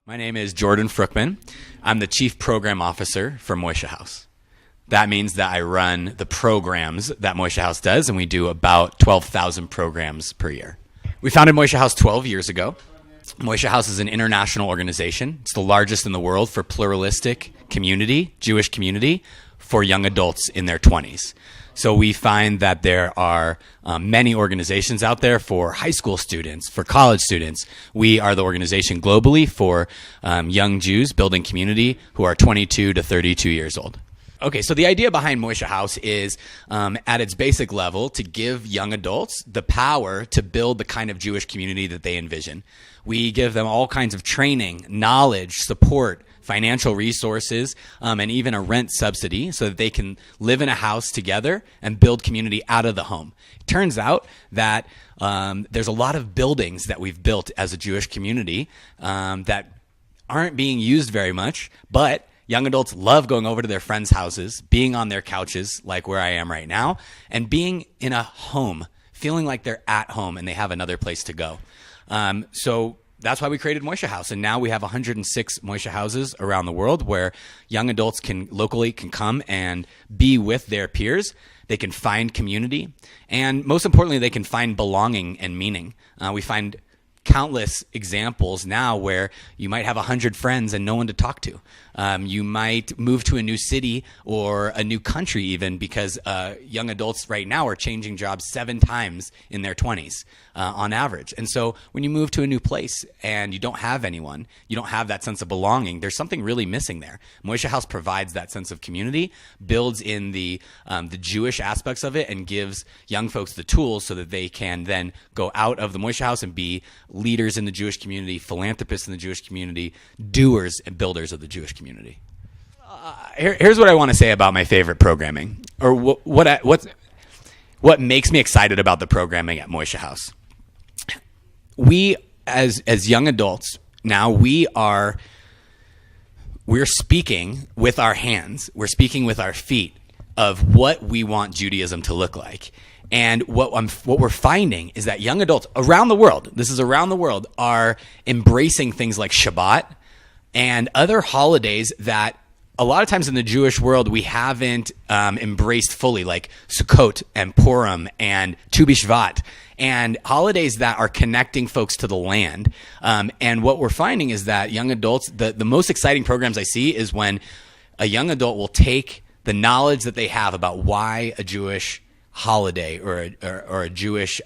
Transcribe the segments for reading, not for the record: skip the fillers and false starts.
My name is Jordan Fruckman. I'm the Chief Program Officer for Moishe House. That means that I run the programs that Moishe House does, and we do about 12,000 programs per year. We founded Moishe House 12 years ago. Moishe House is an international organization. It's the largest in the world for pluralistic community, Jewish community, for young adults in their 20s. So we find that there are many organizations out there for high school students, for college students. We are the organization globally for young Jews building community who are 22 to 32 years old. Okay, so the idea behind Moishe House is, at its basic level, to give young adults the power to build the kind of Jewish community that they envision. We give them all kinds of training, knowledge, support, financial resources, and even a rent subsidy so that they can live in a house together and build community out of the home. It turns out that there's a lot of buildings that we've built as a Jewish community that aren't being used very much, but young adults love going over to their friends' houses, being on their couches like where I am right now, and being in a home, feeling like they're at home and they have another place to go. So that's why we created Moishe House. And now we have 106 Moishe Houses around the world where young adults can come and be with their peers. They can find community. And most importantly, they can find belonging and meaning. We find countless examples now where you might have 100 friends and no one to talk to. You might move to a new city or a new country even because young adults right now are changing jobs 7 times in their 20s on average. And so when you move to a new place and you don't have anyone, you don't have that sense of belonging, there's something really missing there. Moishe House provides that sense of community, builds in the Jewish aspects of it, and gives young folks the tools so that they can then go out of the Moishe House and be leaders in the Jewish community, philanthropists in the Jewish community, doers and builders of the Jewish community. Here's what I want to say about my favorite programming, or what makes me excited about the programming at Moishe House. We, as young adults, now we're speaking with our hands, we're speaking with our feet of what we want Judaism to look like. And what we're finding is that young adults around the world, this is around the world, are embracing things like Shabbat and other holidays that a lot of times in the Jewish world we haven't embraced fully, like Sukkot and Purim and Tu B'Shvat, and holidays that are connecting folks to the land. And what we're finding is that young adults, the most exciting programs I see is when a young adult will take the knowledge that they have about why a Jewish holiday or a Jewish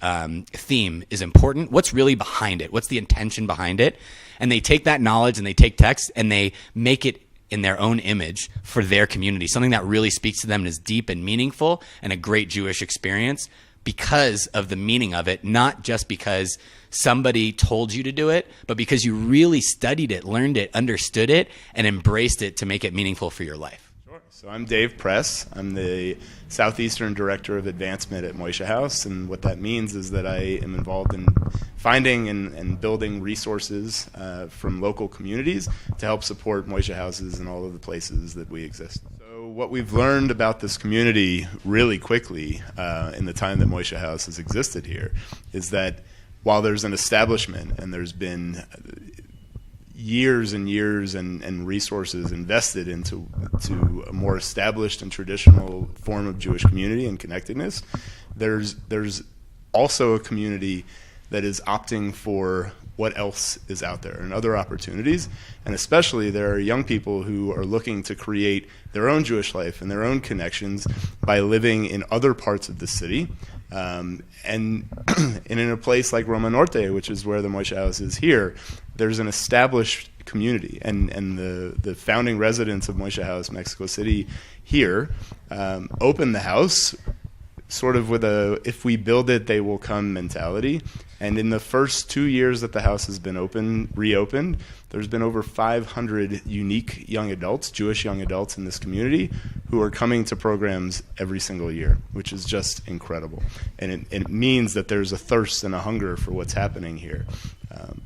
theme is important. What's really behind it? What's the intention behind it? And they take that knowledge and they take text and they make it in their own image for their community, something that really speaks to them and is deep and meaningful and a great Jewish experience because of the meaning of it, not just because somebody told you to do it, but because you really studied it, learned it, understood it, and embraced it to make it meaningful for your life. So I'm Dave Press. I'm the Southeastern Director of Advancement at Moishe House, and what that means is that I am involved in finding and building resources from local communities to help support Moishe Houses in all of the places that we exist. So what we've learned about this community really quickly in the time that Moishe House has existed here is that while there's an establishment and there's been years and years and resources invested into a more established and traditional form of Jewish community and connectedness, there's also a community that is opting for what else is out there and other opportunities. And especially there are young people who are looking to create their own Jewish life and their own connections by living in other parts of the city. And in a place like Roma Norte, which is where the Moishe House is here, there's an established community. And the founding residents of Moishe House, Mexico City, here, opened the house sort of with a, if we build it, they will come mentality. And in the first 2 years that the house has been reopened, there's been over 500 unique young adults, Jewish young adults in this community, who are coming to programs every single year, which is just incredible. And it means that there's a thirst and a hunger for what's happening here,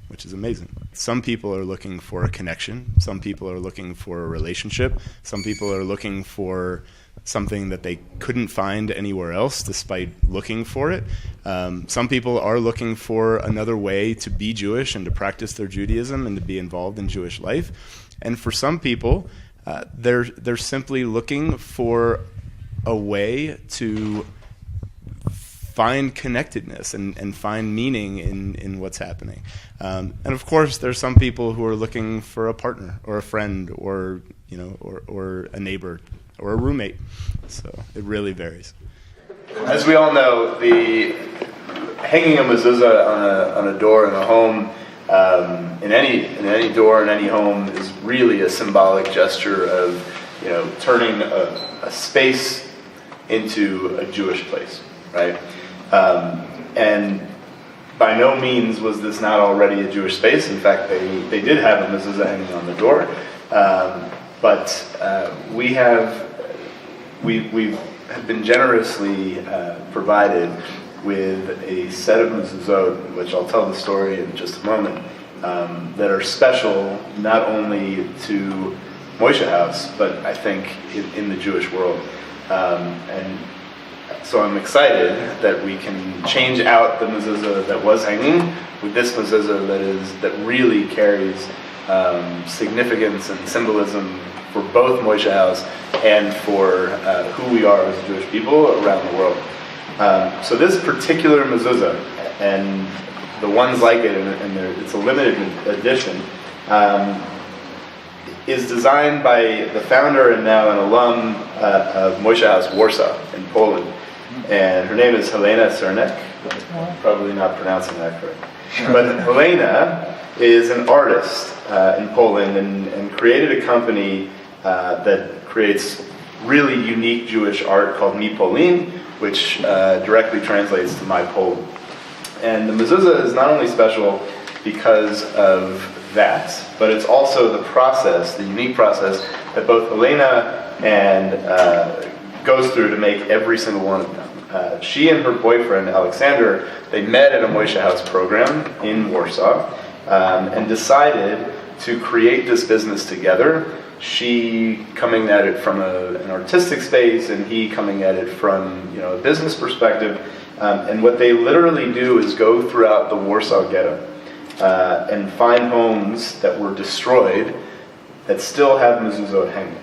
which is amazing. Some people are looking for a connection. Some people are looking for a relationship. Some people are looking for something that they couldn't find anywhere else despite looking for it. Some people are looking for another way to be Jewish and to practice their Judaism and to be involved in Jewish life. And for some people, they're simply looking for a way to find connectedness and find meaning in what's happening. And of course, there's some people who are looking for a partner or a friend or a neighbor or a roommate. So it really varies. As we all know, the hanging a mezuzah on a door in a home, in any door in any home, is really a symbolic gesture of turning a space into a Jewish place, right? And by no means was this not already a Jewish space. In fact, they did have a mezuzah hanging on the door, but we have been generously provided with a set of mezuzot, which I'll tell the story in just a moment, that are special not only to Moishe House, but I think in the Jewish world. And so I'm excited that we can change out the mezuzah that was hanging with this mezuzah that really carries significance and symbolism for both Moishe House and for who we are as Jewish people around the world. So this particular mezuzah, and the ones like it, and it's a limited edition, is designed by the founder and now an alum of Moishe House Warsaw in Poland. And her name is Helena Cernek. Probably not pronouncing that correct. But Helena is an artist in Poland and created a company that creates really unique Jewish art called Mi Polin, which directly translates to My Poland. And the mezuzah is not only special because of that, but it's also the process, the unique process that both Helena and goes through to make every single one of them. She and her boyfriend, Alexander, they met at a Moishe House program in Warsaw and decided to create this business together. She coming at it from an artistic space, and he coming at it from a business perspective. And what they literally do is go throughout the Warsaw ghetto and find homes that were destroyed that still have mezuzot hanging.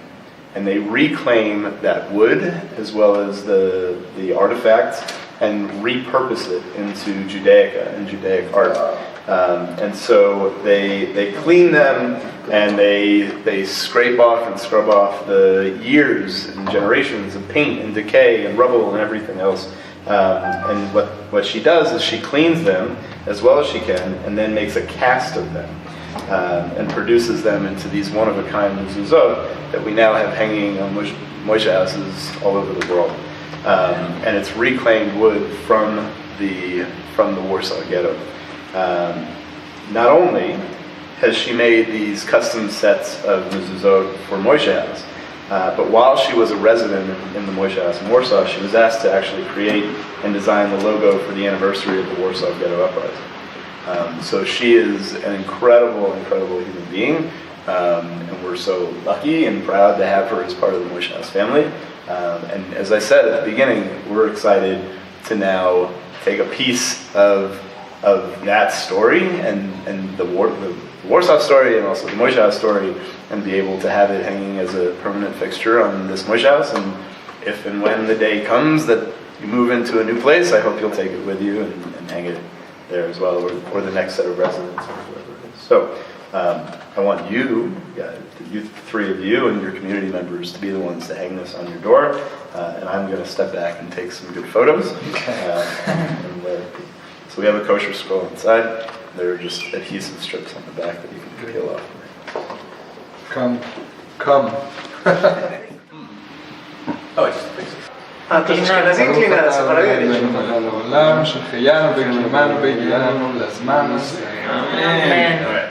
And they reclaim that wood as well as the artifacts and repurpose it into Judaica and Judaic art. And so they clean them and they scrape off and scrub off the years and generations of paint and decay and rubble and everything else. And what she does is she cleans them as well as she can and then makes a cast of them. And produces them into these one-of-a-kind mezuzot that we now have hanging on Moishe houses all over the world. And it's reclaimed wood from the Warsaw ghetto. Not only has she made these custom sets of mezuzot for Moishe House, but while she was a resident in the Moishe House in Warsaw, she was asked to actually create and design the logo for the anniversary of the Warsaw Ghetto Uprising. So she is an incredible human being, and we're so lucky and proud to have her as part of the Moishe House family. And as I said at the beginning, we're excited to now take a piece of that story and the Warsaw story and also the Moishe House story and be able to have it hanging as a permanent fixture on this Moishe House. And if and when the day comes that you move into a new place, I hope you'll take it with you and hang it there as well, or the next set of residents, or whoever it is. So I want you three of you and your community members to be the ones to hang this on your door, and I'm going to step back and take some good photos. So we have a kosher scroll inside. There are just adhesive strips on the back that you can peel off. Come. Oh, it's just fixes. לעולם, שהחיינו וקיימנו והגיענו לזמן הזה. אמן.